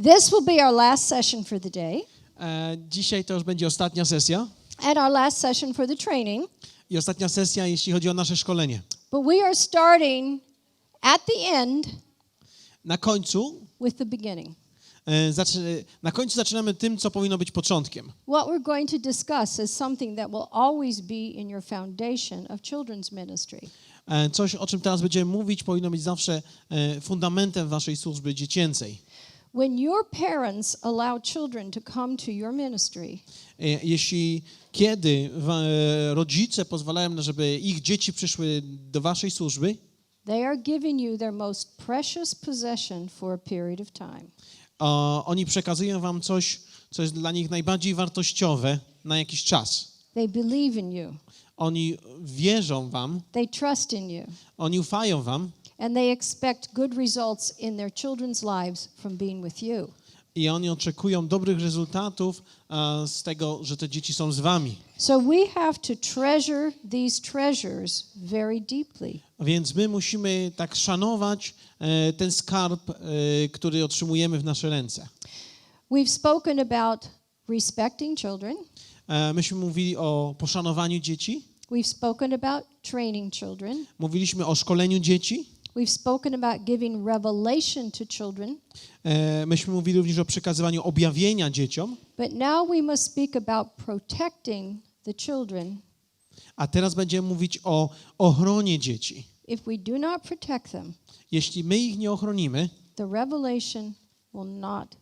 This will be our last session for the day Dzisiaj to już będzie ostatnia sesja and our last session for the training. i ostatnia sesja, jeśli chodzi o nasze szkolenie. But we are starting at the end Na końcu, with the beginning. zaczynamy tym, co powinno być początkiem. What we're going to discuss is something that will always be in your foundation of children's ministry. Coś, o czym teraz będziemy mówić, powinno być zawsze fundamentem waszej służby dziecięcej. When your parents allow children to come to your ministry, Kiedy rodzice pozwalają, żeby ich dzieci przyszły do waszej służby, they are giving you their most precious possession for a period of time. Oni przekazują wam coś, co jest dla nich najbardziej wartościowe na jakiś czas. They believe in you. Oni wierzą wam, They trust in you. oni ufają wam And they expect good results in their children's lives from being with you. i oni oczekują dobrych rezultatów z tego, że te dzieci są z wami. So we have to treasure these treasures very deeply. Więc my musimy tak szanować ten skarb, który otrzymujemy w nasze ręce. We've spoken about respecting children. Myśmy mówili o poszanowaniu dzieci, We've spoken about training children. mówiliśmy o szkoleniu dzieci, We've spoken about giving revelation to children. myśmy mówili również o przekazywaniu objawienia dzieciom, But now we must speak about protecting the children. a teraz będziemy mówić o ochronie dzieci. If we do not protect them, Jeśli my ich nie ochronimy, the revelation will not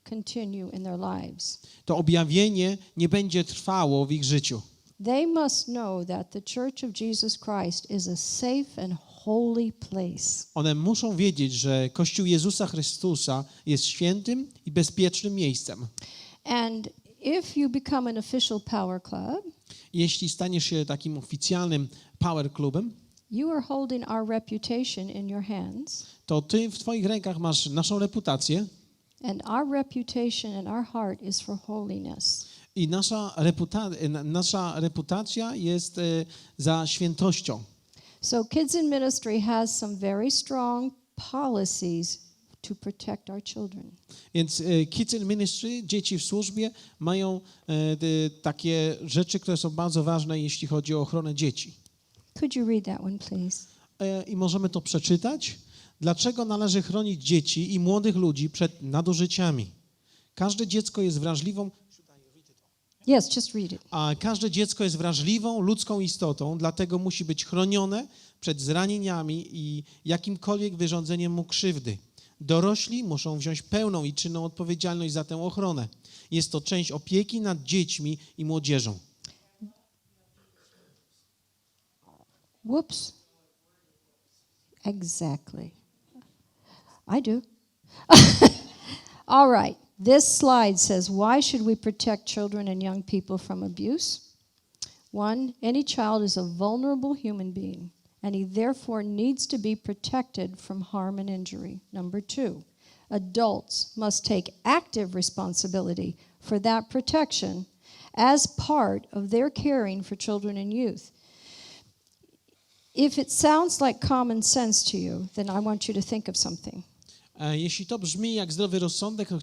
continue in their lives. to objawienie nie będzie trwało w ich życiu. They must know that the Church of Jesus Christ is a safe and holy place. One muszą wiedzieć, że Kościół Jezusa Chrystusa jest świętym i bezpiecznym miejscem. And if you become an official power club, Jeśli staniesz się takim oficjalnym power clubem, you are holding our reputation in your hands, to ty w twoich rękach masz naszą reputację and our reputation and our heart is for holiness. i nasza reputacja jest za świętością. So Kids in Ministry has some very strong policies to protect our children. Więc Kids in Ministry, dzieci w służbie, mają takie rzeczy, które są bardzo ważne, jeśli chodzi o ochronę dzieci. Could you read that one, please? I możemy to przeczytać. Dlaczego należy chronić dzieci i młodych ludzi przed nadużyciami? Każde dziecko jest wrażliwą, Yes, just read it. a każde dziecko jest wrażliwą ludzką istotą, dlatego musi być chronione przed zranieniami i jakimkolwiek wyrządzeniem mu krzywdy. Dorośli muszą wziąć pełną i czynną odpowiedzialność za tę ochronę. Jest to część opieki nad dziećmi i młodzieżą. Whoops. Exactly. I do. All right. This slide says, why should we protect children and young people from abuse? 1, any child is a vulnerable human being, and he therefore needs to be protected from harm and injury. 2, adults must take active responsibility for that protection as part of their caring for children and youth. If it sounds like common sense to you, then I want you to think of something. Jeśli to brzmi jak zdrowy rozsądek, to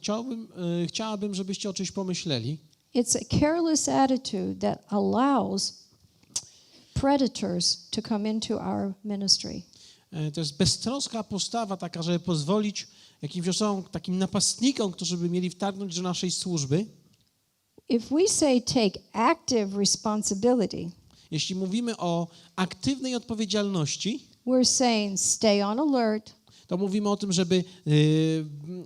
chciałabym, żebyście o czymś pomyśleli. It's a careless attitude that allows predators to come into our ministry. To jest beztroska postawa taka, żeby pozwolić jakimś osobom, takim napastnikom, którzy by mieli wtargnąć do naszej służby. If we say take active responsibility, Jeśli mówimy o aktywnej odpowiedzialności, we're saying stay on alert, to mówimy o tym, żeby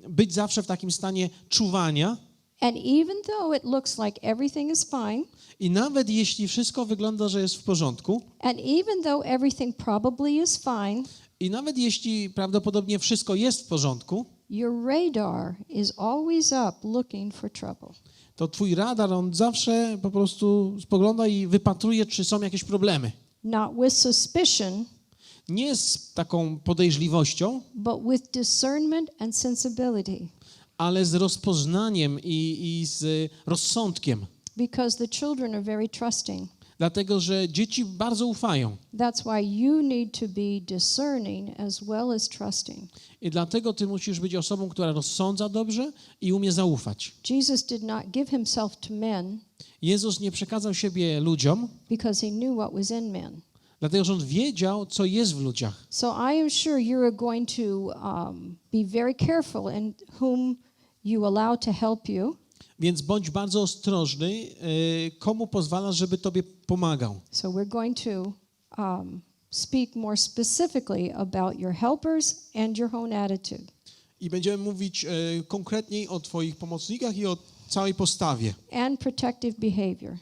być zawsze w takim stanie czuwania. and even though it looks like everything is fine, I nawet jeśli wszystko wygląda, że jest w porządku, and even though everything probably is fine, i nawet jeśli prawdopodobnie wszystko jest w porządku, your radar is always up looking for trouble. to twój radar, on zawsze po prostu spogląda i wypatruje, czy są jakieś problemy. Not with suspicion, Nie z taką podejrzliwością, but with discernment and sensibility. ale z rozpoznaniem i z rozsądkiem. Because the children are very trusting. Dlatego, że dzieci bardzo ufają. That's why you need to be discerning as well as trusting. I dlatego ty musisz być osobą, która rozsądza dobrze i umie zaufać. Jesus did not give himself to men Jezus nie przekazał siebie ludziom, because he knew what was in men. dlatego, że On wiedział, co jest w ludziach. So I am sure you're going to be very careful in whom you allow to help you. Więc bądź bardzo ostrożny, komu pozwalasz, żeby tobie pomagał. So we're going to speak more specifically about your helpers and your own attitude. I będziemy mówić konkretniej o twoich pomocnikach i o całej postawie. And protective behavior.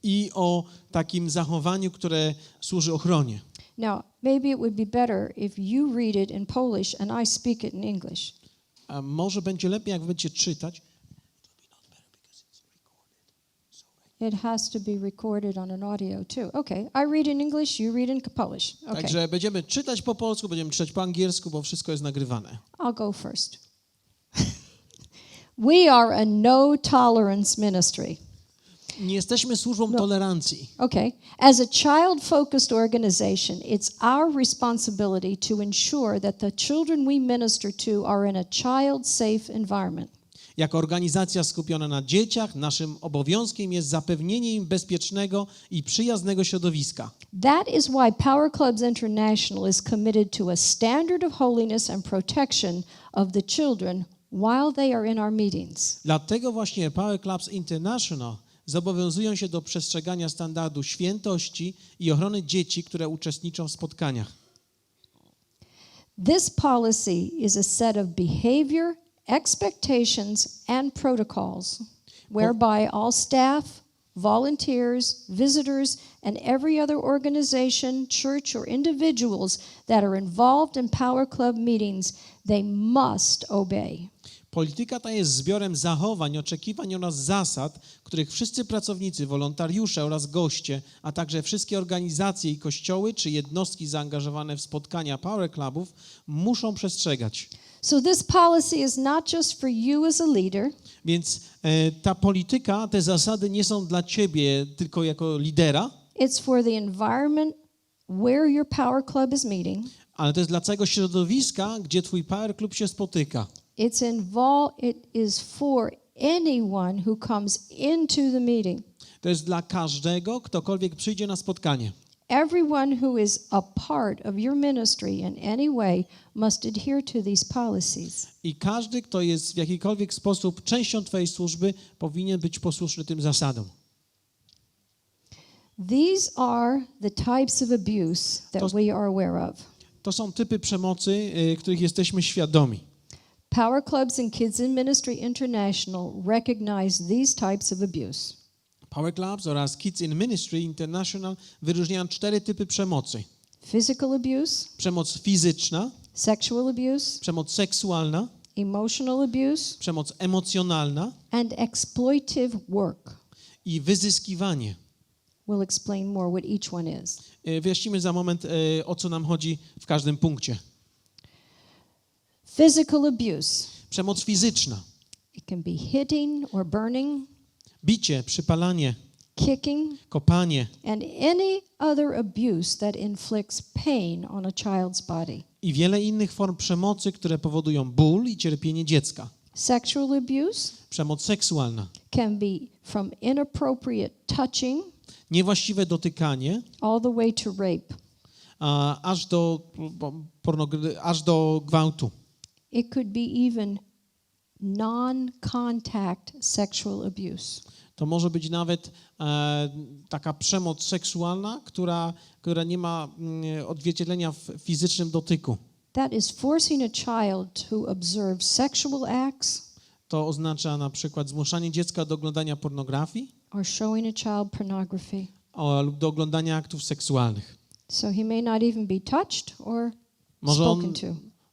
I o takim zachowaniu, które służy ochronie. Now, maybe it would be better if you read it in Polish and I speak it in English. A może będzie lepiej, jak będziecie czytać. It has to be recorded on an audio too. Okay, I read in English, you read in Polish. Okay, Także będziemy czytać po polsku, będziemy czytać po angielsku, bo wszystko jest nagrywane. I'll go first. We are a no tolerance ministry. Nie jesteśmy służbą tolerancji. Okay, as a child-focused organization, it's our responsibility to ensure that the children we minister to are in a child-safe environment. Jako organizacja skupiona na dzieciach, naszym obowiązkiem jest zapewnienie im bezpiecznego i przyjaznego środowiska. That is why Power Clubs International is committed to a standard of holiness and protection of the children while they are in our meetings. Dlatego właśnie Power Clubs International zobowiązują się do przestrzegania standardu świętości i ochrony dzieci, które uczestniczą w spotkaniach. This policy is a set of behavior, expectations, and protocols whereby all staff, volunteers, visitors, and every other organization, church, or individuals that are involved in Power Club meetings, they must obey. Polityka ta jest zbiorem zachowań, oczekiwań oraz zasad, których wszyscy pracownicy, wolontariusze oraz goście, a także wszystkie organizacje i kościoły czy jednostki zaangażowane w spotkania Power Clubów muszą przestrzegać. So this policy is not just for you as a leader. Więc ta polityka, te zasady nie są dla ciebie tylko jako lidera, It's for the environment where your Power Club is meeting. ale to jest dla całego środowiska, gdzie twój Power Club się spotyka. It is for anyone who comes into the meeting. To jest dla każdego, ktokolwiek przyjdzie na spotkanie. Everyone who is a part of your ministry in any way must adhere to these policies. I każdy, kto jest w jakikolwiek sposób częścią twojej służby, powinien być posłuszny tym zasadom. These are the types of abuse that we are aware of. To są typy przemocy, których jesteśmy świadomi. Power Clubs and Kids in Ministry International recognize these types of abuse. Power Clubs oraz Kids in Ministry International wyróżniają 4 typy przemocy. Physical abuse, Przemoc fizyczna, sexual abuse, przemoc seksualna, emotional abuse, przemoc emocjonalna and exploitive work. i wyzyskiwanie. We'll explain more what each one is. Wyjaśnimy za moment, o co nam chodzi w każdym punkcie. Physical abuse. Przemoc fizyczna. It can be hitting or burning, Bicie, przypalanie, kicking, kopanie and any other abuse that inflicts pain on a child's body. i wiele innych form przemocy, które powodują ból i cierpienie dziecka. Sexual abuse Przemoc seksualna. can be from inappropriate touching Niewłaściwe dotykanie, all the way to rape. aż do gwałtu. It could be even non-contact sexual abuse. To może być nawet taka przemoc seksualna, która nie ma odzwierciedlenia w fizycznym dotyku. That is forcing a child to observe sexual acts To oznacza na przykład zmuszanie dziecka do oglądania pornografii or showing a child pornography. lub do oglądania aktów seksualnych. So he may not even be touched or Może spoken to.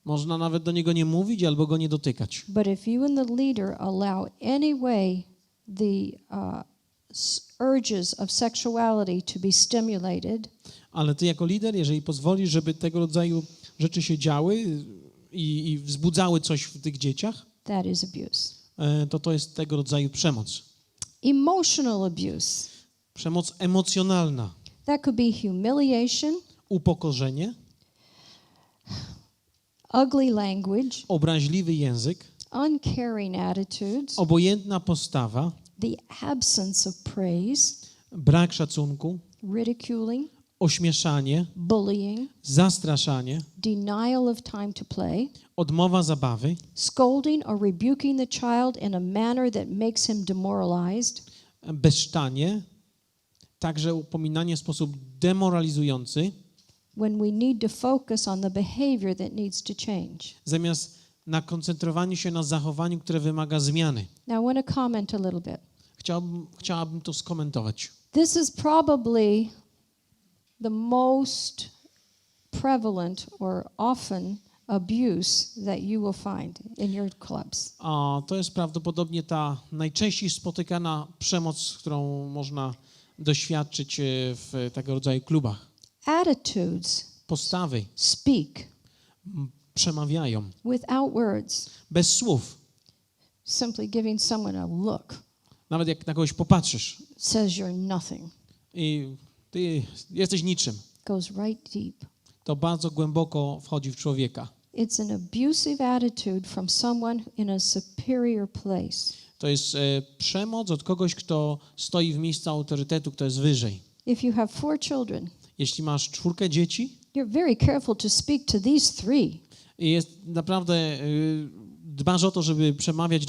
Można nawet do niego nie mówić albo go nie dotykać. But if you and the leader allow any way the urges of sexuality to be stimulated, Ale ty jako lider, jeżeli pozwolisz, żeby tego rodzaju rzeczy się działy i wzbudzały coś w tych dzieciach, that is abuse. to jest tego rodzaju przemoc. Emotional abuse. Przemoc emocjonalna. That could be humiliation, Upokorzenie, ugly language, obraźliwy język, uncaring attitudes, obojętna postawa, the absence of praise, brak szacunku, ridiculing, ośmieszanie, bullying, zastraszanie, denial of time to play, odmowa zabawy, scolding or rebuking the child in a manner that makes him demoralized, bezczanie, także upominanie w sposób demoralizujący, when we need to focus on the behavior that needs to change. zamiast na koncentrowaniu się na zachowaniu, które wymaga zmiany. Now I want to comment a little bit. Chciałabym to skomentować. This is probably the most prevalent or often abuse that you will find in your clubs. A to jest prawdopodobnie ta najczęściej spotykana przemoc, którą można doświadczyć w tego rodzaju klubach. Attitudes Postawy speak przemawiają without words, bez słów. simply giving someone a look Nawet jak na kogoś popatrzysz says you're nothing. i ty jesteś niczym, Goes right deep. to bardzo głęboko wchodzi w człowieka. It's an abusive attitude from someone in a superior place. To jest przemoc od kogoś, kto stoi w miejscu autorytetu, kto jest wyżej. If you have 4 children, Jeśli masz 4 dzieci you're very careful to speak to these 3. i jest naprawdę dbasz o to, żeby przemawiać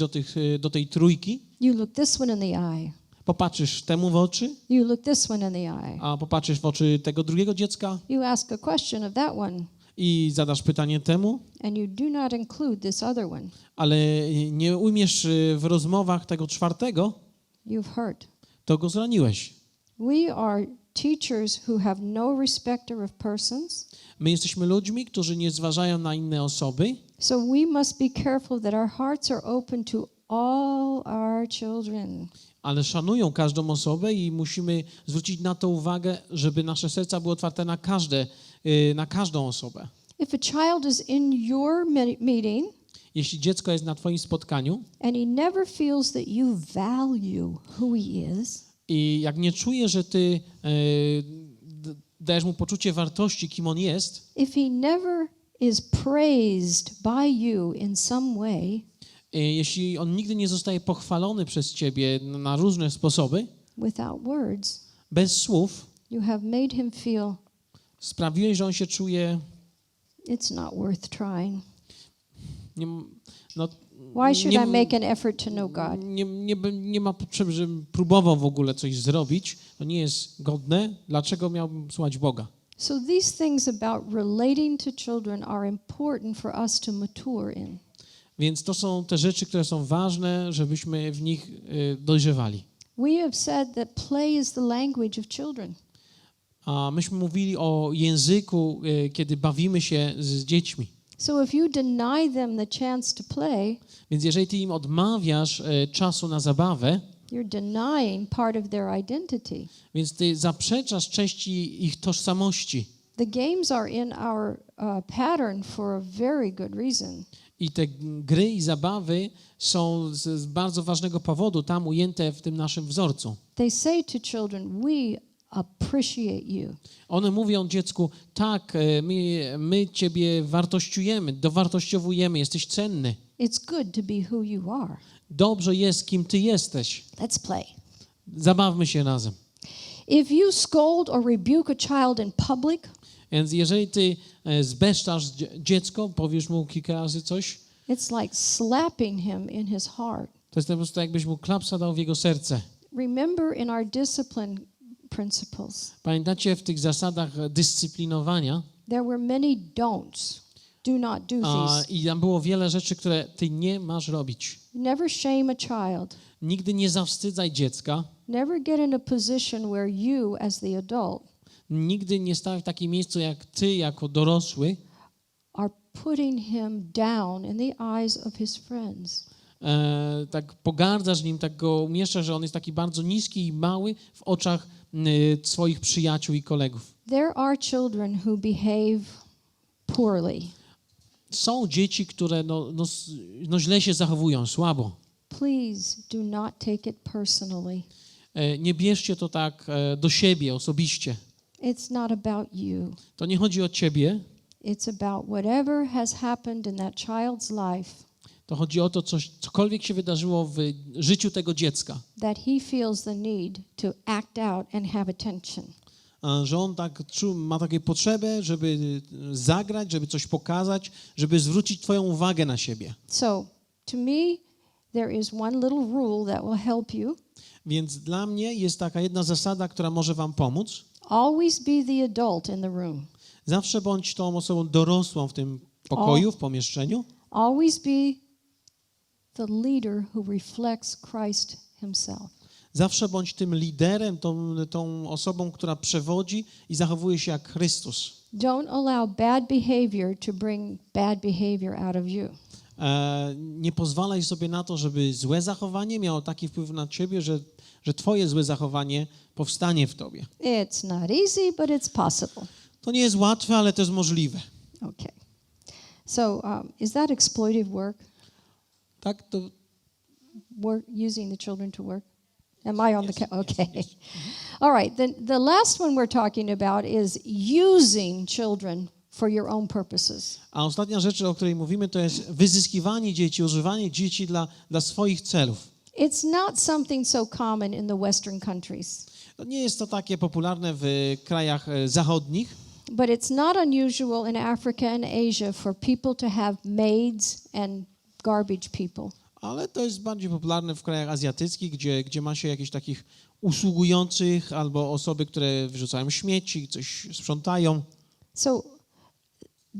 do tej trójki, You look this one in the eye. popatrzysz temu w oczy, You look this one in the eye. a popatrzysz w oczy tego drugiego dziecka You ask a question of that one, i zadasz pytanie temu, and you do not include this other one. ale nie ujmiesz w rozmowach tego czwartego, You've hurt. to go zraniłeś. We are teachers who have no respecter of persons, My jesteśmy ludźmi, którzy nie zważają na inne osoby, so we must be careful that our hearts are open to all our children. ale szanują każdą osobę i musimy zwrócić na to uwagę, żeby nasze serca były otwarte na każdą osobę. If a child is in your meeting Jeśli dziecko jest na twoim spotkaniu and he never feels that you value who he is, i jak nie czuje, że ty dajesz mu poczucie wartości, kim on jest, if he never is praised by you in some way, jeśli on nigdy nie zostaje pochwalony przez ciebie na różne sposoby, without words, bez słów, you have made him feel sprawiłeś, że on się czuje it's not worth trying. nie, no, Why should nie, I make an effort to know God? nie ma potrzeby, żebym próbował w ogóle coś zrobić. To nie jest godne. Dlaczego miałbym słuchać Boga? So these things about relating to children are important for us to mature in. Więc to są te rzeczy, które są ważne, żebyśmy w nich dojrzewali. We have said that play is the language of children. A myśmy mówili o języku, kiedy bawimy się z dziećmi. So if you deny them the chance to play, Więc jeżeli ty im odmawiasz czasu na zabawę, you're denying part of their identity. więc ty zaprzeczasz części ich tożsamości. The games are in our pattern for a very good reason. I te gry i zabawy są z bardzo ważnego powodu tam ujęte w tym naszym wzorcu. They say to children, we appreciate you. One mówią dziecku, tak, my ciebie wartościujemy, dowartościowujemy, jesteś cenny. It's good to be who you are. Dobrze jest, kim ty jesteś. Let's play. Zabawmy się razem. If you scold or rebuke a child in public, Więc jeżeli ty zbeszczasz dziecko, powiesz mu kilka razy coś, it's like slapping him in his heart. to jest po prostu jakbyś mu klapsa dał w jego serce. Remember in our discipline principles, Pamiętacie, w tych zasadach dyscyplinowania there were many don'ts. Do not do these. i tam było wiele rzeczy, które ty nie masz robić. Never shame a child. Nigdy nie zawstydzaj dziecka. Never get in a position where you, as the adult, Nigdy nie stawaj w takim miejscu, jak ty, jako dorosły, are putting him down in the eyes of his friends. Tak pogardzasz nim, tak go umieszczasz, że on jest taki bardzo niski i mały w oczach swoich przyjaciół i kolegów. There are children who behave poorly. Są dzieci, które źle się zachowują, słabo. Please do not take it personally. Nie bierzcie to tak do siebie osobiście. It's not about you. To nie chodzi o ciebie, It's about whatever has happened in that child's life to chodzi o to, cokolwiek się wydarzyło w życiu tego dziecka. that he feels the need to act out and have attention. Że on ma taką potrzebę, żeby zagrać, żeby coś pokazać, żeby zwrócić twoją uwagę na siebie. So, to me, there is one little rule that will help you. Więc dla mnie jest taka jedna zasada, która może wam pomóc. Always be the adult in the room. Zawsze bądź tą osobą dorosłą w tym pokoju, w pomieszczeniu. Always be the leader who reflects Christ himself. Zawsze bądź tym liderem, tą osobą, która przewodzi i zachowuje się jak Chrystus. Don't allow bad behavior to bring bad behavior out of you. Nie pozwalaj sobie na to, żeby złe zachowanie miało taki wpływ na ciebie, że twoje złe zachowanie powstanie w tobie. It's not easy, but it's possible. To nie jest łatwe, ale to jest możliwe. Okay. So, is that exploitive work? Tak, to Using the children to work? Am I on the okay? Yes. All right. Then the last one we're talking about is using children for your own purposes. A ostatnia rzecz, o której mówimy, to jest wyzyskiwanie dzieci, używanie dzieci dla swoich celów. It's not something so common in the Western countries. Nie jest to takie popularne w krajach zachodnich. But it's not unusual in Africa and Asia for people to have maids and garbage people. Ale to jest bardziej popularne w krajach azjatyckich, gdzie ma się jakichś takich usługujących albo osoby, które wyrzucają śmieci, coś sprzątają. So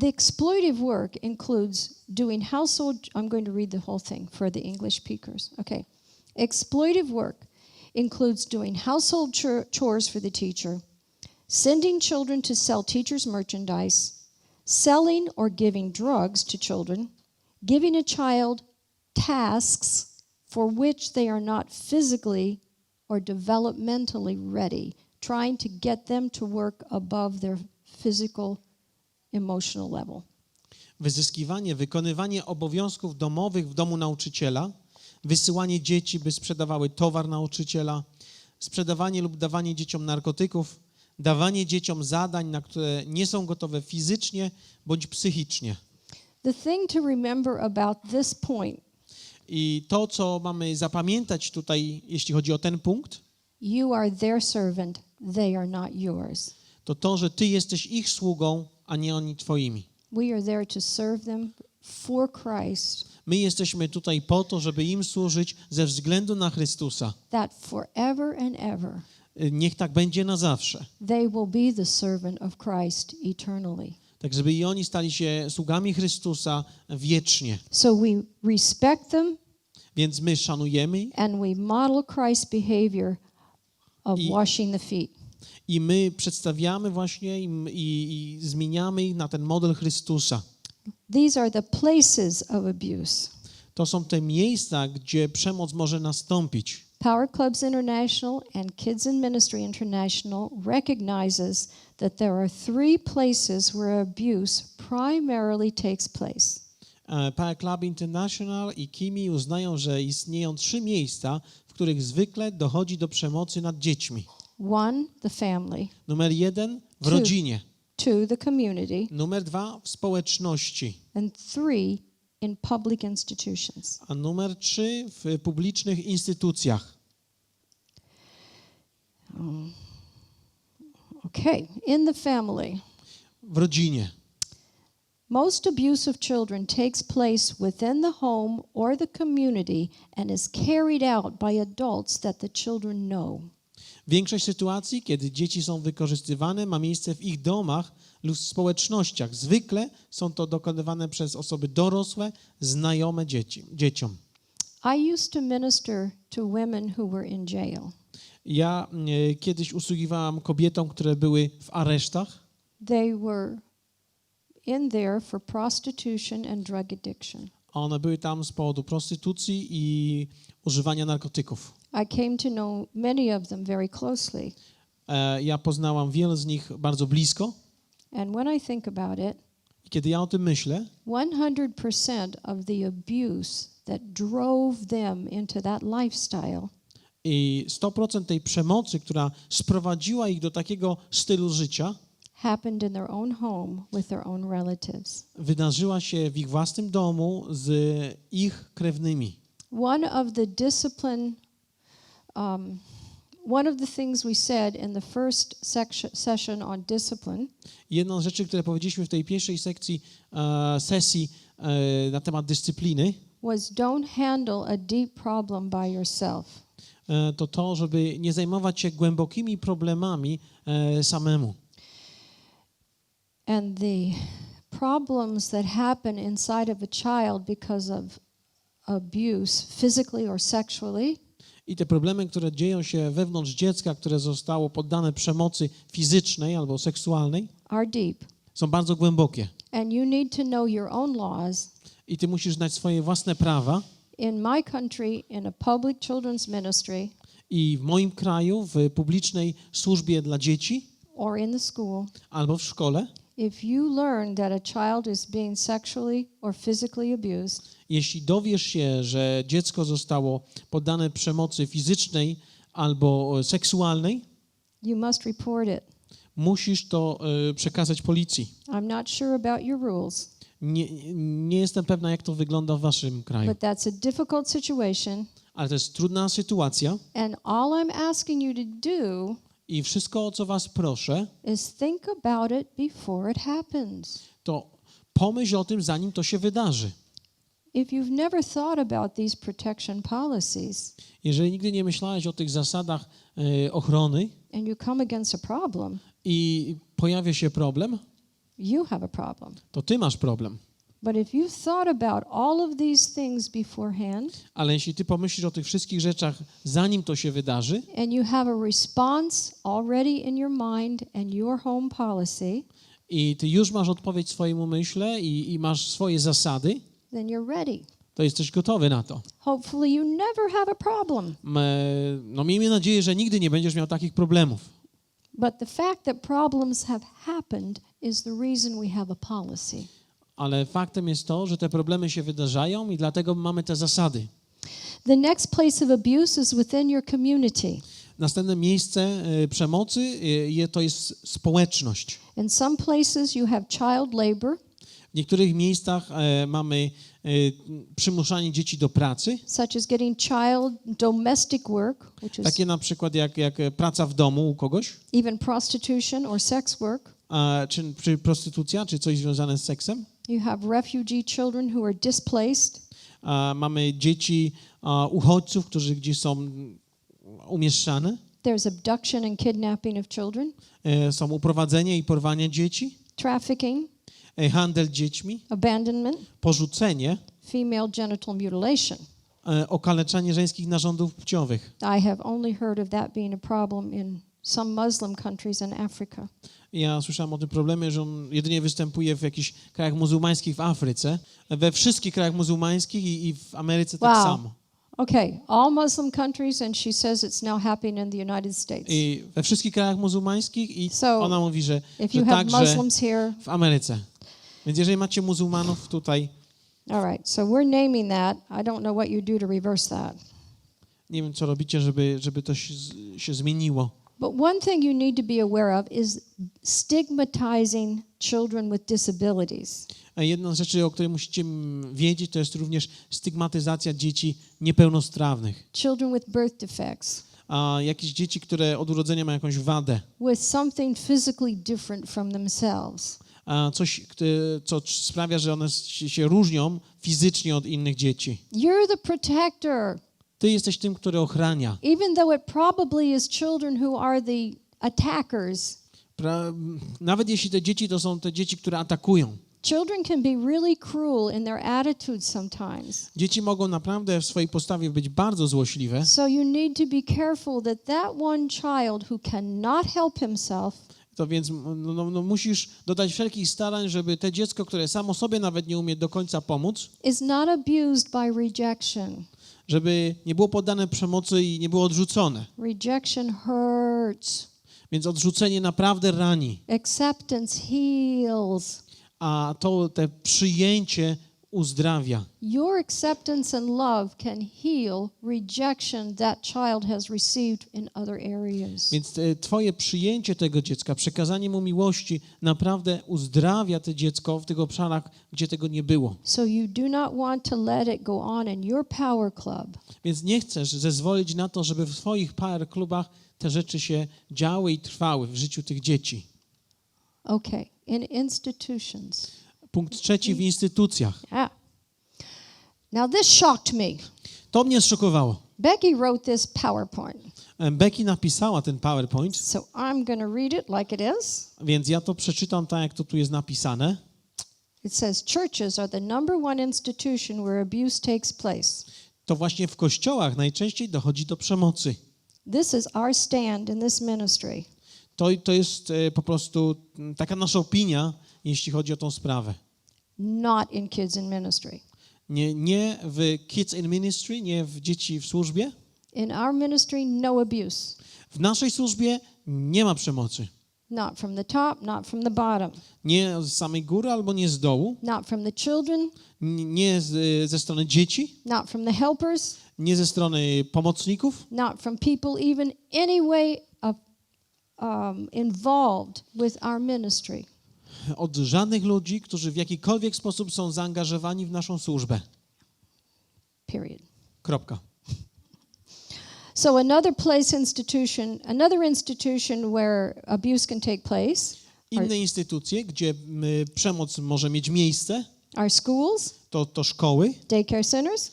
the exploitive work includes doing household. I'm going to read the whole thing for the English speakers. Okay. Exploitive work includes doing household chores for the teacher, sending children to sell teachers' merchandise, selling or giving drugs to children, giving a child tasks for which they are not physically or developmentally ready, trying to get them to work above their physical, emotional level. Wyzyskiwanie, wykonywanie obowiązków domowych w domu nauczyciela, wysyłanie dzieci, by sprzedawały towar nauczyciela, sprzedawanie lub dawanie dzieciom narkotyków, dawanie dzieciom zadań, na które nie są gotowe fizycznie bądź psychicznie. The thing to remember about this point, I to, co mamy zapamiętać tutaj, jeśli chodzi o ten punkt, you are their servant, they are not yours. to, że ty jesteś ich sługą, a nie oni twoimi. We are there to serve them for Christ, My jesteśmy tutaj po to, żeby im służyć ze względu na Chrystusa. that forever and ever Niech tak będzie na zawsze. they will be the servant of Christ eternally. Tak, żeby i oni stali się sługami Chrystusa wiecznie. So we respect them Więc my szanujemy and we model Christ's behavior of I- washing the feet. i my przedstawiamy właśnie i zmieniamy ich na ten model Chrystusa. These are the places of abuse. To są te miejsca, gdzie przemoc może nastąpić. Power Clubs International and Kids in Ministry International recognizes that there are 3 places where abuse primarily takes place. Power Club International i KIMI uznają, że istnieją 3 miejsca, w których zwykle dochodzi do przemocy nad dziećmi. 1, the family. Numer 1 w Two. rodzinie. 2, the community. Numer 2 w społeczności. And 3, in public institutions. A numer 3 w publicznych instytucjach. Okay, in the family. W rodzinie. Most abuse of children takes place within the home or the community and is carried out by adults that the children know. Większość sytuacji, kiedy dzieci są wykorzystywane, ma miejsce w ich domach lub społecznościach. Zwykle są to dokonywane przez osoby dorosłe, znajome dzieciom. I used to minister to women who were in jail. Ja kiedyś usługiwałam kobietom, które były w aresztach. They were in there for prostitution and drug addiction. One były tam z powodu prostytucji i używania narkotyków. I came to know many of them very closely. Ja poznałam wiele z nich bardzo blisko. And when I think about it, I kiedy ja o tym myślę, 100% of the abuse that drove them into that lifestyle I 100% tej przemocy, która sprowadziła ich do takiego stylu życia, happened in their own home with their own relatives. wydarzyła się w ich własnym domu z ich krewnymi. One of the things we said in the first session on discipline Jedną z rzeczy, które powiedzieliśmy w tej pierwszej sesji na temat dyscypliny, was don't handle a deep problem by yourself. to, żeby nie zajmować się głębokimi problemami samemu. And the problems that happen inside of a child because of abuse, physically or sexually, I te problemy, które dzieją się wewnątrz dziecka, które zostało poddane przemocy fizycznej albo seksualnej, are deep. są bardzo głębokie. And you need to know your own laws. I ty musisz znać swoje własne prawa. In my country, in a public children's ministry, I w moim kraju, w publicznej służbie dla dzieci or in the school, albo w szkole, if you learn that a child is being sexually or physically abused, jeśli dowiesz się, że dziecko zostało poddane przemocy fizycznej albo seksualnej, you must report it. musisz to przekazać policji. I'm not sure about your rules, Nie jestem pewna, jak to wygląda w waszym kraju, but that's a difficult situation. ale to jest trudna sytuacja And all I'm asking you to do i wszystko, o co was proszę, is think about it before it happens. to pomyśl o tym, zanim to się wydarzy. If you've never thought about these protection policies Jeżeli nigdy nie myślałeś o tych zasadach ochrony and you come against a problem, i pojawia się problem, you have a problem. to ty masz problem. But if you've thought about all of these things beforehand Ale jeśli ty pomyślisz o tych wszystkich rzeczach, zanim to się wydarzy and you have a response already in your mind and your home policy, i ty już masz odpowiedź swojemu umyśle i masz swoje zasady, then you're ready. to jesteś gotowy na to. Hopefully you never have a problem. No miejmy nadzieję, że nigdy nie będziesz miał takich problemów. But the fact that problems have happened is the reason we have a policy. Ale faktem jest to, że te problemy się wydarzają i dlatego mamy te zasady. The next place of abuse is within your community. Następne miejsce przemocy to jest społeczność. In some places you have child labor, W niektórych miejscach mamy przymuszanie dzieci do pracy, such as getting child domestic work, which is takie na przykład jak praca w domu u kogoś, even prostitution or sex work. czy prostytucja, czy coś związane z seksem. You have refugee children who are displaced. Mamy dzieci uchodźców, którzy gdzieś są umieszczane. There's abduction and kidnapping of children, Są uprowadzenie i porwanie dzieci, trafficking, handel dziećmi, abandonment, porzucenie, female genital mutilation. okaleczanie żeńskich narządów płciowych. I have only heard of that being a problem in some Muslim countries in Africa. Ja słyszałem o tym problemie, że on jedynie występuje w jakichś krajach muzułmańskich w Afryce. We wszystkich krajach muzułmańskich i w Ameryce tak samo. Okay, all Muslim countries, and she says it's now happening in the United States. I we wszystkich krajach muzułmańskich i So, ona mówi, że If you have także Muslims here, w Ameryce. Więc jeżeli macie muzułmanów tutaj, all right, so we're naming that. I don't know what you do to reverse that. nie wiem, co robicie, żeby to się zmieniło. But one thing you need to be aware of is stigmatizing children with disabilities. A jedna z rzeczy, o której musicie wiedzieć, to jest również stygmatyzacja dzieci niepełnosprawnych. Children with birth defects. A jakieś dzieci, które od urodzenia mają jakąś wadę. With something physically different from themselves. Coś, co sprawia, że one się różnią fizycznie od innych dzieci. You're the protector. Ty jesteś tym, który ochrania. Even though it probably is children who are the attackers. Nawet jeśli te dzieci to są te dzieci, które atakują. Children can be really cruel in their attitudes sometimes. Dzieci mogą naprawdę w swojej postawie być bardzo złośliwe. So you need to be careful that one child who cannot help himself, To więc musisz dodać wszelkich starań, żeby te dziecko, które samo sobie nawet nie umie do końca pomóc, is not abused by rejection. żeby nie było poddane przemocy i nie było odrzucone. Rejection hurts. Więc odrzucenie naprawdę rani. Acceptance heals. A te przyjęcie uzdrawia. Your acceptance and love can heal rejection that child has received in other areas. Więc twoje przyjęcie tego dziecka, przekazanie mu miłości naprawdę uzdrawia to dziecko w tych obszarach, gdzie tego nie było. So you do not want to let it go on in your power club. Więc nie chcesz zezwolić na to, żeby w swoich power klubach te rzeczy się działy i trwały w życiu tych dzieci. Okay, in institutions. Punkt trzeci w instytucjach. Ah. Now this shocked me. To mnie zszokowało. Becky wrote this PowerPoint. Becky napisała ten PowerPoint, So I'm going to read it like it is. więc ja to przeczytam tak, jak to tu jest napisane. It says churches are the number one institution where abuse takes place. To właśnie w kościołach najczęściej dochodzi do przemocy. This is our stand in this ministry. To jest po prostu taka nasza opinia, jeśli chodzi o tą sprawę. Not in kids in ministry. Nie w Kids in Ministry, nie w Dzieci w służbie. In our ministry, no abuse. W naszej służbie nie ma przemocy. Not from the top, not from the bottom. Nie z samej góry albo nie z dołu. Not from the children. Nie ze strony dzieci. Not from the helpers. Nie ze strony pomocników. Not from people even any way of, involved with our ministry. Od żadnych ludzi, którzy w jakikolwiek sposób są zaangażowani w naszą służbę. Period. Kropka. So another institution where abuse can take place. Inne instytucje, gdzie przemoc może mieć miejsce, Are schools, to szkoły, daycare centers,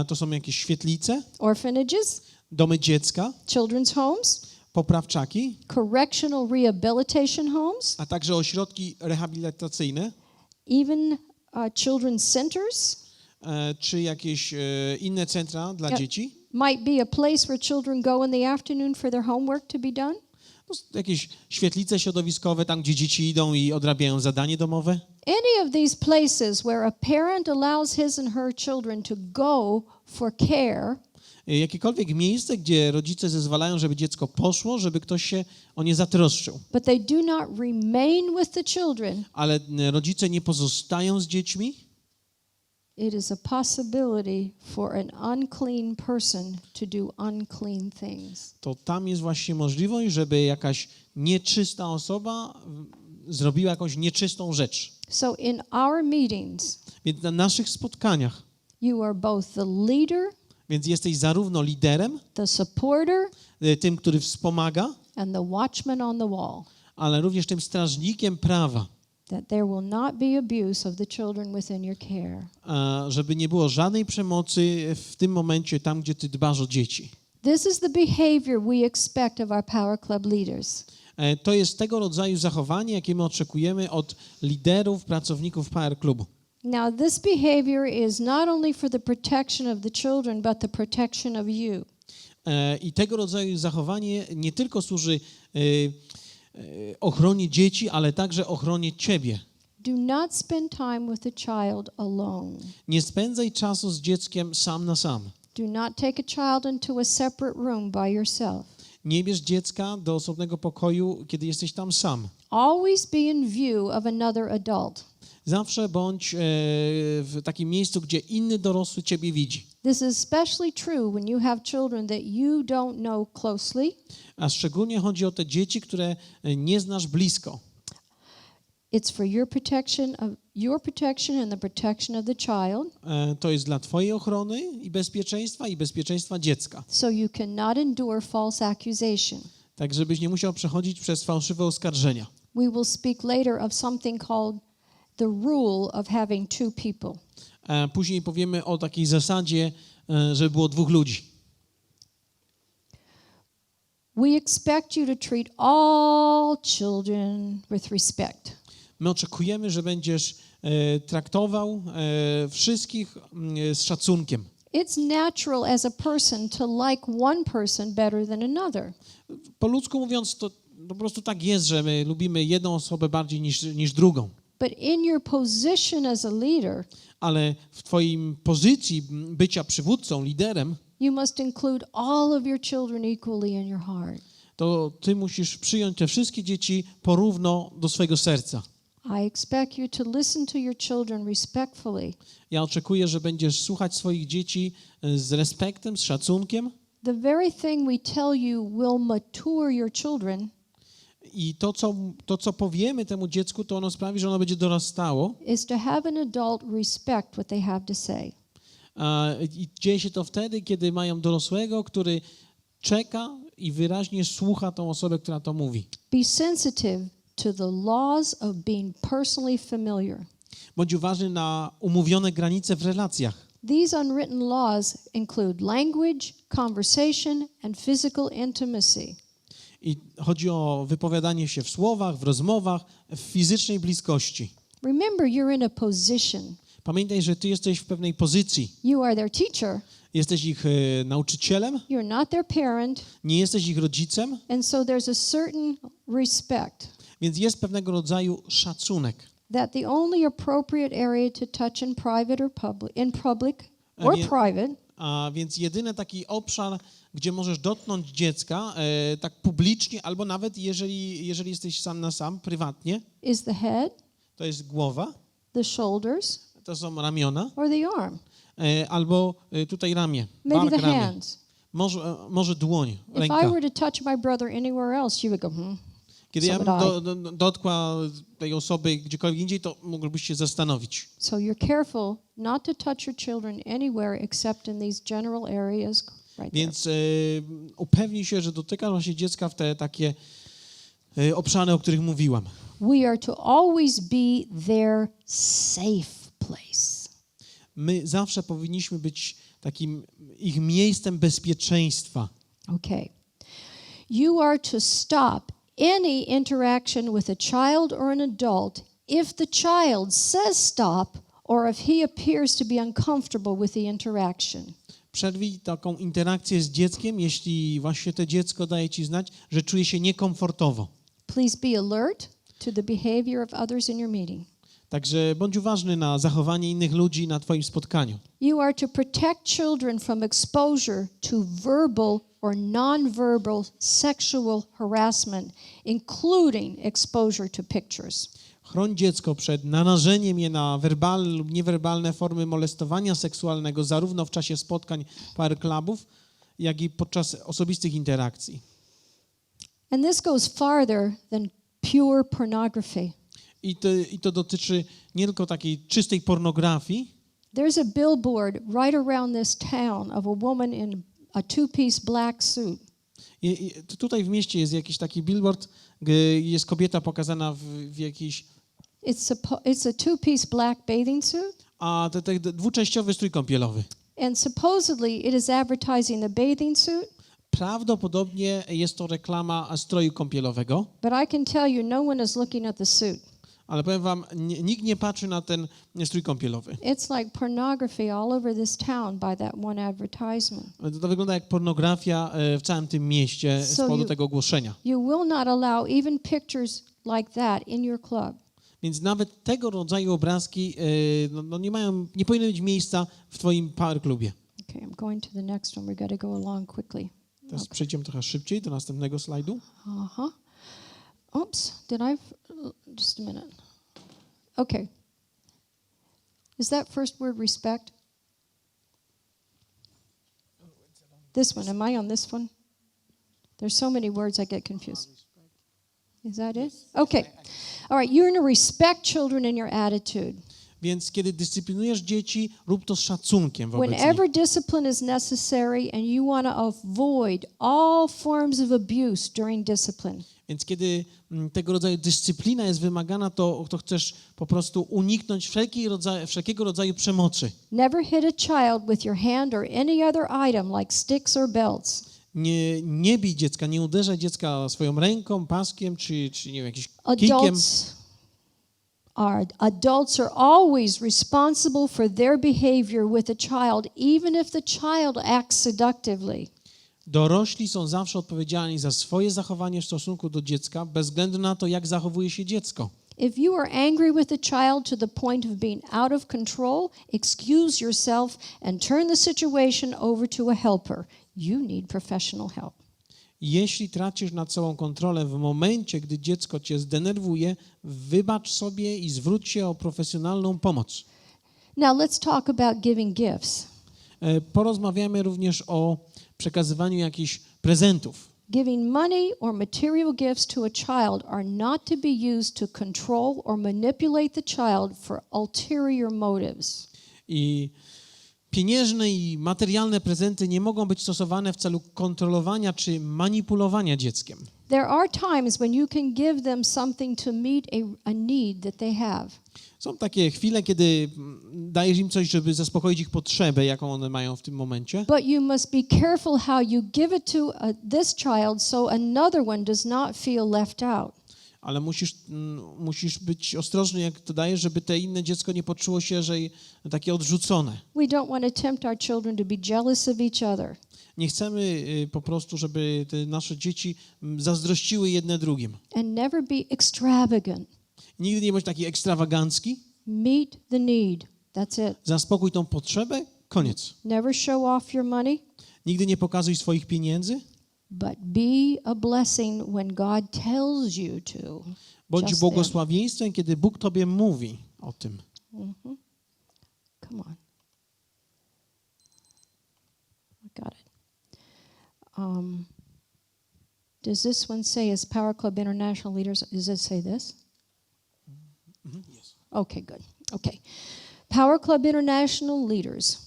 to są jakieś świetlice, orphanages, domy dziecka, children's homes, poprawczaki, correctional rehabilitation homes, a także ośrodki rehabilitacyjne, even children's centers. Czy jakieś inne centra dla dzieci. Might be a place where children go in the afternoon for their homework to be done. Jakieś świetlice środowiskowe, tam gdzie dzieci idą i odrabiają zadanie domowe. Any of these places where a parent allows his and her children to go for care. Jakiekolwiek miejsce, gdzie rodzice zezwalają, żeby dziecko poszło, żeby ktoś się o nie zatroszczył. But they do not remain with the children. Ale rodzice nie pozostają z dziećmi. It is a possibility for an unclean person to do unclean things. To tam jest właśnie możliwość, żeby jakaś nieczysta osoba zrobiła jakąś nieczystą rzecz. So in our meetings, Więc na naszych spotkaniach, you are both the leader, więc jesteś zarówno liderem, the supporter, tym, który wspomaga, and the watchman on the wall. ale również tym strażnikiem prawa, That there will not be abuse of the children within your care. żeby nie było żadnej przemocy w tym momencie, tam gdzie ty dbasz o dzieci. This is the behavior we expect of our Power Club leaders. To jest tego rodzaju zachowanie, jakie my oczekujemy od liderów, pracowników Power Clubu. Now, this behavior is not only for the protection of the children, but the protection of you. I tego rodzaju zachowanie nie tylko służy ochronie dzieci, ale także ochronie ciebie. Do not spend time with the child alone. Nie spędzaj czasu z dzieckiem sam na sam. Do not take a child into a separate room by yourself. Nie bierz dziecka do osobnego pokoju, kiedy jesteś tam sam. Always be in view of another adult. Zawsze bądź w takim miejscu, gdzie inny dorosły ciebie widzi. This is especially true when you have children that you don't know closely. A szczególnie chodzi o te dzieci, które nie znasz blisko. It's for your protection and the protection of the child. To jest dla twojej ochrony i bezpieczeństwa dziecka. So you cannot endure false accusation. Tak, żebyś nie musiał przechodzić przez fałszywe oskarżenia. We will speak later of something called the rule of having two people. Później powiemy o takiej zasadzie, żeby było dwóch ludzi. We expect you to treat all children with respect. My oczekujemy, że będziesz traktował wszystkich z szacunkiem. It's natural as a person to like one person better than another. Po ludzku mówiąc, to po prostu tak jest, że my lubimy jedną osobę bardziej niż drugą. But in your position as a leader, Ale w twoim pozycji bycia przywódcą, liderem, you must include all of your children equally in your heart. to ty musisz przyjąć te wszystkie dzieci porówno do swojego serca. I expect you to listen to your children respectfully. Ja oczekuję, że będziesz słuchać swoich dzieci z respektem, z szacunkiem. The very thing we tell you will mature your children I to, co powiemy temu dziecku, to ono sprawi, że ono będzie dorastało. is to have an adult respect what they have to say. I dzieje się to wtedy, kiedy mają dorosłego, który czeka i wyraźnie słucha tą osobę, która to mówi. Be sensitive to the laws of being personally familiar. Bądź uważny na umówione granice w relacjach. These unwritten laws include language, conversation, and physical intimacy. I chodzi o wypowiadanie się w słowach, w rozmowach, w fizycznej bliskości. Remember, you're in a position. Pamiętaj, że ty jesteś w pewnej pozycji. You are their teacher. Jesteś ich nauczycielem, You're not their parent. nie jesteś ich rodzicem, And so there's a certain respect więc jest pewnego rodzaju szacunek. that the only appropriate area to touch in private or public or Wie- private A więc jedyny taki obszar, gdzie możesz dotknąć dziecka tak publicznie, albo nawet jeżeli jesteś sam na sam, prywatnie, is the head, to jest głowa, the shoulders, to są ramiona, or the arm. albo tutaj ramię, Maybe bark the ramię. hands. Może dłoń, If I ręka. were to touch my brother anywhere else, you would go, Kiedy so ja bym would I. dotkła tej osoby gdziekolwiek indziej, to mógłbyś się zastanowić. So you're careful not to touch your children anywhere except in these general areas right there. Więc upewnij się, że dotykasz właśnie dziecka w te takie obszary, o których mówiłam. We are to always be their safe place. My zawsze powinniśmy być takim ich miejscem bezpieczeństwa. Okay. You are to stop any interaction with a child or an adult if the child says stop or if he appears to be uncomfortable with the interaction. Przerwij taką interakcję z dzieckiem, jeśli właśnie to dziecko daje ci znać, że czuje się niekomfortowo. Please be alert to the behavior of others in your meeting. Także bądź uważny na zachowanie innych ludzi na twoim spotkaniu. You are to protect children from exposure to verbal or nonverbal sexual harassment, including exposure to pictures. Chroń dziecko przed narażeniem je na werbalne lub niewerbalne formy molestowania seksualnego, zarówno w czasie spotkań power clubów, jak i podczas osobistych interakcji. And this goes farther than pure pornography. I to dotyczy nie tylko takiej czystej pornografii. There's a billboard right around this town of a woman in a two-piece black suit. Tutaj w mieście jest jakiś taki billboard, jest kobieta pokazana w jakiejś... It's a two-piece black bathing suit. A to dwuczęściowy strój kąpielowy. And supposedly it is advertising the bathing suit. Prawdopodobnie jest to reklama stroju kąpielowego. But I can tell you, no one is looking at the suit. Ale powiem wam, nikt nie patrzy na ten strój kąpielowy. It's like pornography all over this town by that one advertisement. To wygląda jak pornografia w całym tym mieście z powodu tego ogłoszenia. You will not allow even pictures like that in your club. Więc nawet tego rodzaju obrazki nie powinny mieć miejsca w twoim power klubie. Okay, I'm going to the next one. We got to go along quickly. Teraz przejdziemy trochę szybciej do następnego slajdu. Uh-huh. Oops, did I? Just a minute. Okay. Is that first word respect? This one. Am I on this one? There's so many words I get confused. Is that it? Okay. All right. You're going to respect children in your attitude. Więc kiedy dyscyplinujesz dzieci, rób to z szacunkiem wobec nich. Whenever discipline is necessary and you want to avoid all forms of abuse during discipline. Więc kiedy tego rodzaju dyscyplina jest wymagana, to chcesz po prostu uniknąć wszelkiego rodzaju przemocy. Never hit a child with your hand or any other item like sticks or belts. Nie bij dziecka, nie uderzaj dziecka swoją ręką, paskiem czy nie wiem, jakimś kijkiem. Adults are always responsible for their behavior with a child, even if the child acts seductively. Dorośli są zawsze odpowiedzialni za swoje zachowanie w stosunku do dziecka, bez względu na to, jak zachowuje się dziecko. If you are angry with a child to the point of being out of control, excuse yourself and turn the situation over to a helper. You need professional help. Jeśli tracisz nad sobą kontrolę w momencie, gdy dziecko cię zdenerwuje, wybacz sobie i zwróć się o profesjonalną pomoc. Now let's talk about giving gifts. Porozmawiamy również o przekazywaniu jakichś prezentów. Giving money or material gifts to a child are not to be used to control or manipulate the child for ulterior motives. I pieniężne i materialne prezenty nie mogą być stosowane w celu kontrolowania czy manipulowania dzieckiem. There are times when you can give them something to meet a need that they have. Są takie chwile, kiedy dajesz im coś, żeby zaspokoić ich potrzebę, jaką one mają w tym momencie. But you must be careful how you give it to this child so another one does not feel left out. Ale musisz być ostrożny, jak to dajesz, żeby te inne dziecko nie poczuło się, że takie odrzucone. We don't want to tempt our children to be jealous of each other. Nie chcemy po prostu, żeby te nasze dzieci zazdrościły jedne drugim. And never be extravagant. Nigdy nie bądź taki ekstrawagancki. Meet the need. That's it. Zaspokój tą potrzebę, koniec. Never show off your money, Nigdy nie pokazuj swoich pieniędzy. but be a blessing when God tells you to. Bądź Just błogosławieństwem, kiedy Bóg tobie mówi o tym. Come on. I got it. Does this one say, as Power Club International leaders, does it say this? Yes. Okay, good. Okay. Power Club International leaders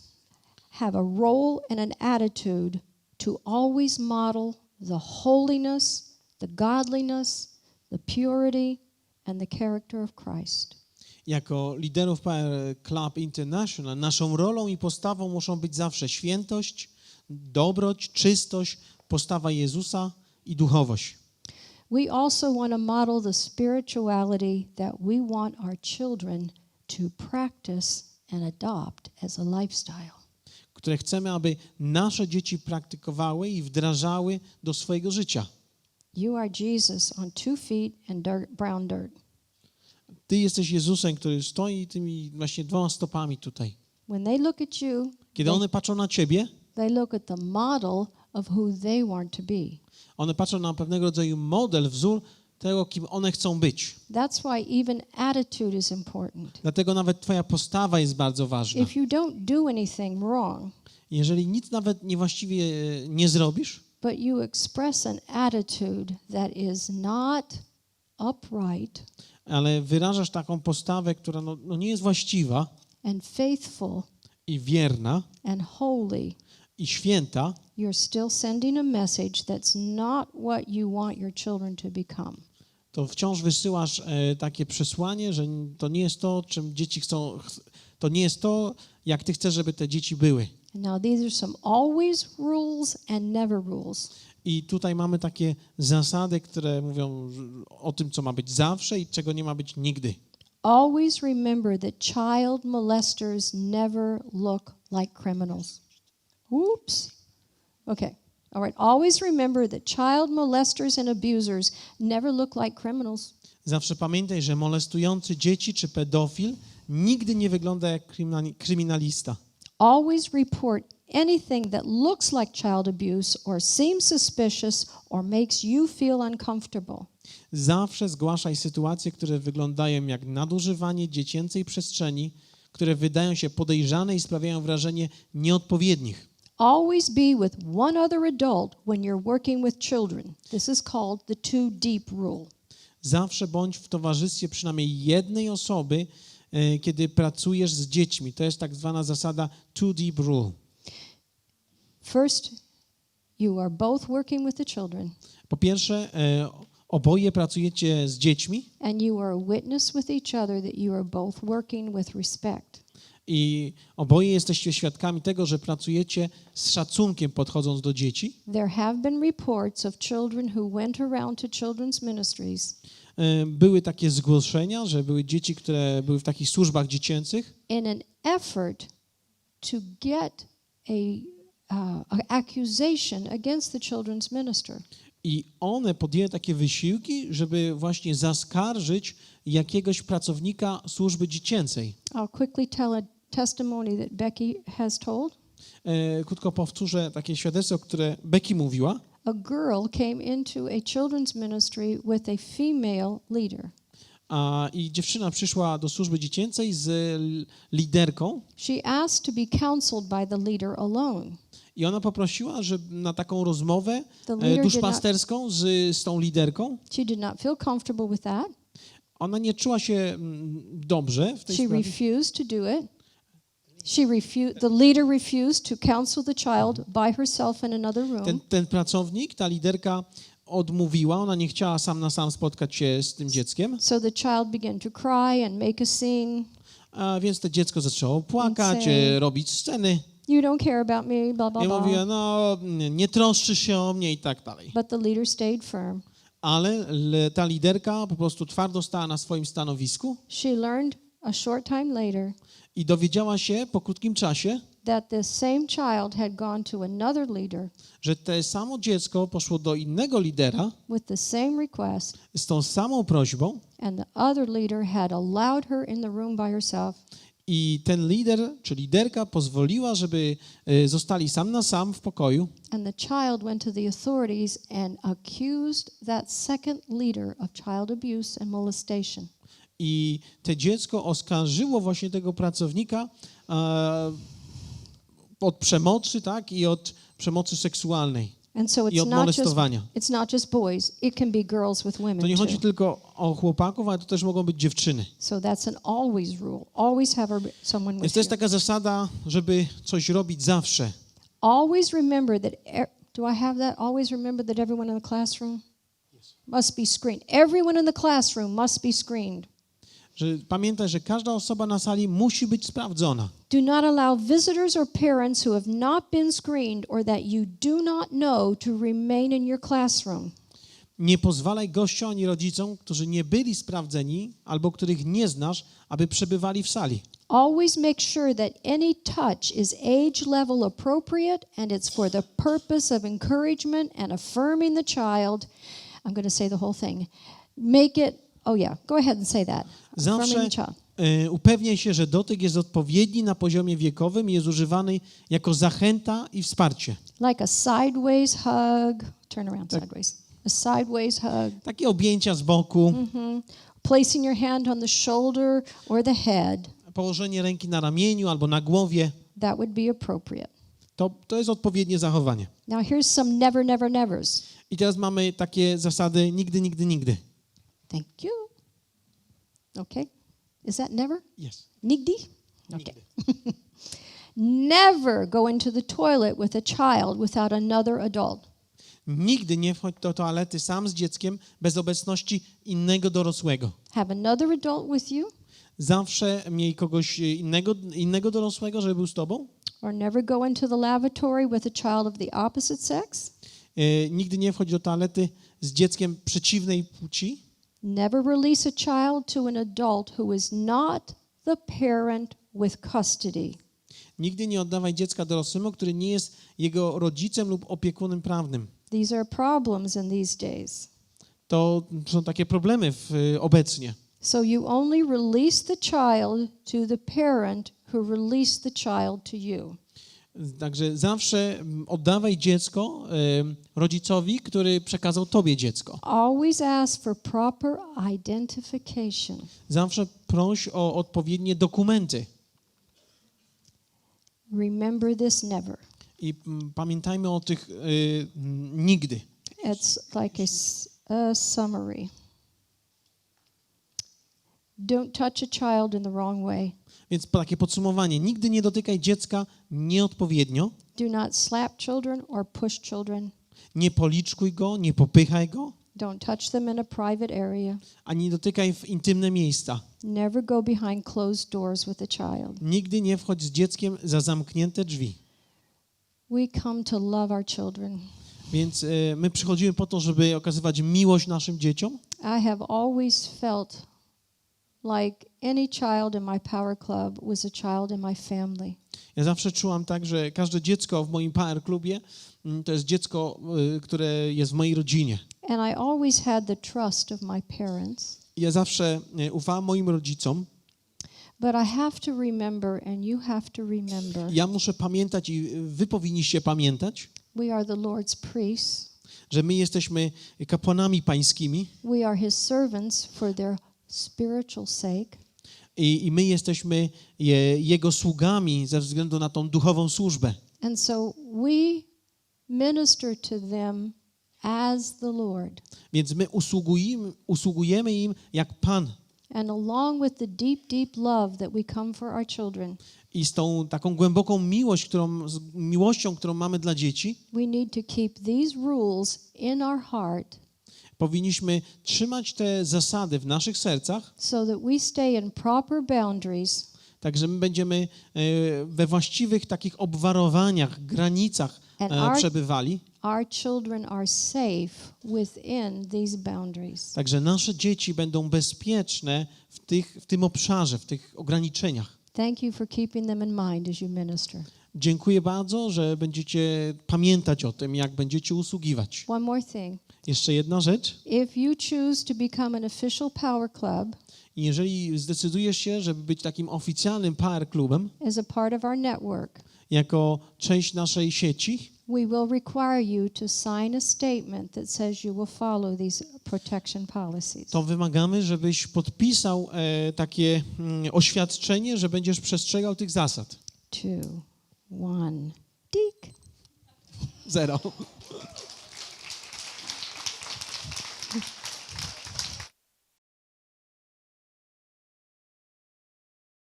have a role and an attitude to always model the holiness, the godliness, the purity, and the character of Christ. Jako liderów Power Club International naszą rolą i postawą muszą być zawsze świętość, dobroć, czystość, postawa Jezusa i duchowość. We also want to model the spirituality that we want our children to practice and adopt as a lifestyle. Które chcemy, aby nasze dzieci praktykowały i wdrażały do swojego życia. You are Jesus on 2 feet and brown dirt. Ty jesteś Jezusem, który stoi tymi właśnie 2 stopami tutaj. When they look at you, Kiedy one patrzą na ciebie, they look at the model of who they want to be. one patrzą na pewnego rodzaju model, wzór tego, kim one chcą być. That's why even attitude is important. Dlatego nawet twoja postawa jest bardzo ważna. If you don't do anything wrong, Jeżeli nic nawet niewłaściwie nie zrobisz, but you express an attitude that is not upright ale wyrażasz taką postawę, która nie jest właściwa and faithful i wierna and holy, i święta, you're still sending a message that's not what you want your children to become. to wciąż wysyłasz takie przesłanie, że to nie jest to, czym dzieci chcą, to nie jest to, jak ty chcesz, żeby te dzieci były. Now these are some always rules and never rules. I tutaj mamy takie zasady, które mówią o tym, co ma być zawsze i czego nie ma być nigdy. Always remember that child molesters never look like criminals. Oops. Okay. All right. Always remember that child molesters and abusers never look like criminals. Zawsze pamiętaj, że molestujący dzieci czy pedofil nigdy nie wygląda jak kryminalista. Always report anything that looks like child abuse or seems suspicious or makes you feel uncomfortable. Zawsze zgłaszaj sytuacje, które wyglądają jak nadużywanie dziecięcej przestrzeni, które wydają się podejrzane i sprawiają wrażenie nieodpowiednich. Always be with one other adult when you're working with children. This is called the 2 deep rule. Zawsze bądź w towarzystwie przynajmniej jednej osoby, kiedy pracujesz z dziećmi. To jest tak zwana zasada 2 deep rule. First, you are both working with the children. Po pierwsze, oboje pracujecie z dziećmi And you are a witness with each other that you are both working with respect. i oboje jesteście świadkami tego, że pracujecie z szacunkiem podchodząc do dzieci. There have been reports of children who went around to children's ministries Były takie zgłoszenia, że były dzieci, które były w takich służbach dziecięcych in an effort to get an accusation against the children's minister. i one podjęły takie wysiłki, żeby właśnie zaskarżyć jakiegoś pracownika służby dziecięcej. I'll quickly tell a testimony that Becky has told. Krótko powtórzę takie świadectwo, które Becky mówiła. a girl came into a children's ministry with a female leader. I dziewczyna przyszła do służby dziecięcej z liderką. She asked to be counseled by the leader alone. I ona poprosiła, że na taką rozmowę The duszpasterską z tą liderką. She did not feel comfortable with that. Ona nie czuła się dobrze w tej She sprawie. refused to do it. The leader refused to counsel the child by herself in another room. Ten pracownik, ta liderka odmówiła, ona nie chciała sam na sam spotkać się z tym dzieckiem. So the child began to cry and make a scene. A więc to dziecko zaczęło płakać, robić sceny. You don't care about me, blah, blah, I blah. mówiła, no nie troszczy się o mnie i tak dalej. But the leader stayed firm. Ale ta liderka po prostu twardo stała na swoim stanowisku. She learned a short time later I dowiedziała się po krótkim czasie, that the same child had gone to another leader że to samo dziecko poszło do innego lidera with the same request, z tą samą prośbą and the other leader had allowed her in the room by herself. i ten lider czy liderka pozwoliła, żeby zostali sam na sam w pokoju. And the child went to the authorities and accused that second leader of child abuse and molestation. I to dziecko oskarżyło właśnie tego pracownika od przemocy, tak, i od przemocy seksualnej And so i od molestowania. it's not just boys, it can be girls with women To nie chodzi too. tylko o chłopaków, ale to też mogą być dziewczyny. So that's an always rule. Always have someone Jest with też you. taka zasada, żeby coś robić zawsze. Always remember that, do I have that? Always remember that everyone in the classroom must be screened. Everyone in the classroom must be screened. Że pamiętaj, że każda osoba na sali musi być sprawdzona. Do not allow visitors or parents who have not been screened or that you do not know to remain in your classroom. Nie pozwalaj gościom ani rodzicom, którzy nie byli sprawdzeni albo których nie znasz, aby przebywali w sali. Always make sure that any touch is age level appropriate and it's for the purpose of encouragement and affirming the child. I'm going to say the whole thing. Make it, go ahead and say that. Zawsze Affirming the child. upewniaj się, że dotyk jest odpowiedni na poziomie wiekowym i jest używany jako zachęta i wsparcie. Like a sideways hug. Turn around sideways. A sideways hug. Takie objęcia z boku, Placing your hand on the shoulder or the head. położenie ręki na ramieniu albo na głowie. That would be appropriate. To jest odpowiednie zachowanie. Now here's some never, never, nevers. I teraz mamy takie zasady nigdy, nigdy, nigdy. Thank you. Okay. Is that never? Yes. Nigdy? Okay. Never go into the toilet with a child without another adult. Nigdy nie wchodź do toalety sam z dzieckiem bez obecności innego dorosłego. Have another adult with you, Zawsze miej kogoś innego dorosłego, żeby był z tobą. or never go into the lavatory with a child of the opposite sex. Nigdy nie wchodź do toalety z dzieckiem przeciwnej płci. Never release a child to an adult who is not the parent with custody. Nigdy nie oddawaj dziecka dorosłemu, który nie jest jego rodzicem lub opiekunem prawnym. These are problems in these days. To są takie problemy obecnie. So you only release the child to the parent who released the child to you. Także zawsze oddawaj dziecko rodzicowi, który przekazał tobie dziecko. Always ask for proper identification. Zawsze proś o odpowiednie dokumenty. Remember this never. I pamiętajmy o tych nigdy. It's like a summary. Don't touch a child in the wrong way. Więc takie podsumowanie. Nigdy nie dotykaj dziecka nieodpowiednio. Do not slap children or push children. Nie policzkuj go, nie popychaj go, Don't touch them in a private area. ani nie dotykaj w intymne miejsca. Never go behind closed doors with a child. Nigdy nie wchodź z dzieckiem za zamknięte drzwi. We come to love our children. Więc my przychodzimy po to, żeby okazywać miłość naszym dzieciom. I have always felt like any child in my power club was a child in my family. Ja zawsze czułam tak, że każde dziecko w moim Power Clubie to jest dziecko, które jest w mojej rodzinie. And I always had the trust of my parents. Ja zawsze ufałam moim rodzicom. But I have to remember and you have to remember. Ja muszę pamiętać i wy powinniście pamiętać, We are the Lord's priests. że my jesteśmy kapłanami pańskimi We are his servants for their spiritual sake. i my jesteśmy Jego sługami ze względu na tą duchową służbę. And so we minister to them as the Lord. Więc my usługujemy im jak Pan. And along with the deep, deep love that we come for our children, I z tą taką głęboką miłością, którą mamy dla dzieci, we need to keep these rules in our heart powinniśmy trzymać te zasady w naszych sercach, so that we stay in proper boundaries tak że my będziemy we właściwych takich obwarowaniach, granicach przebywali. Our children are safe within these boundaries. Także nasze dzieci będą bezpieczne w tym obszarze, w tych ograniczeniach. Thank you for keeping them in mind as you minister. Dziękuję bardzo, że będziecie pamiętać o tym, jak będziecie usługiwać. One more thing. Jeszcze jedna rzecz. If you choose to become an official power club Jeżeli zdecydujesz się, żeby być takim oficjalnym power klubem, as a part of our network, jako część naszej sieci, we will require you to sign a statement that says you will follow these protection policies. to wymagamy, żebyś podpisał takie oświadczenie, że będziesz przestrzegał tych zasad. 2, 1, tick. 0.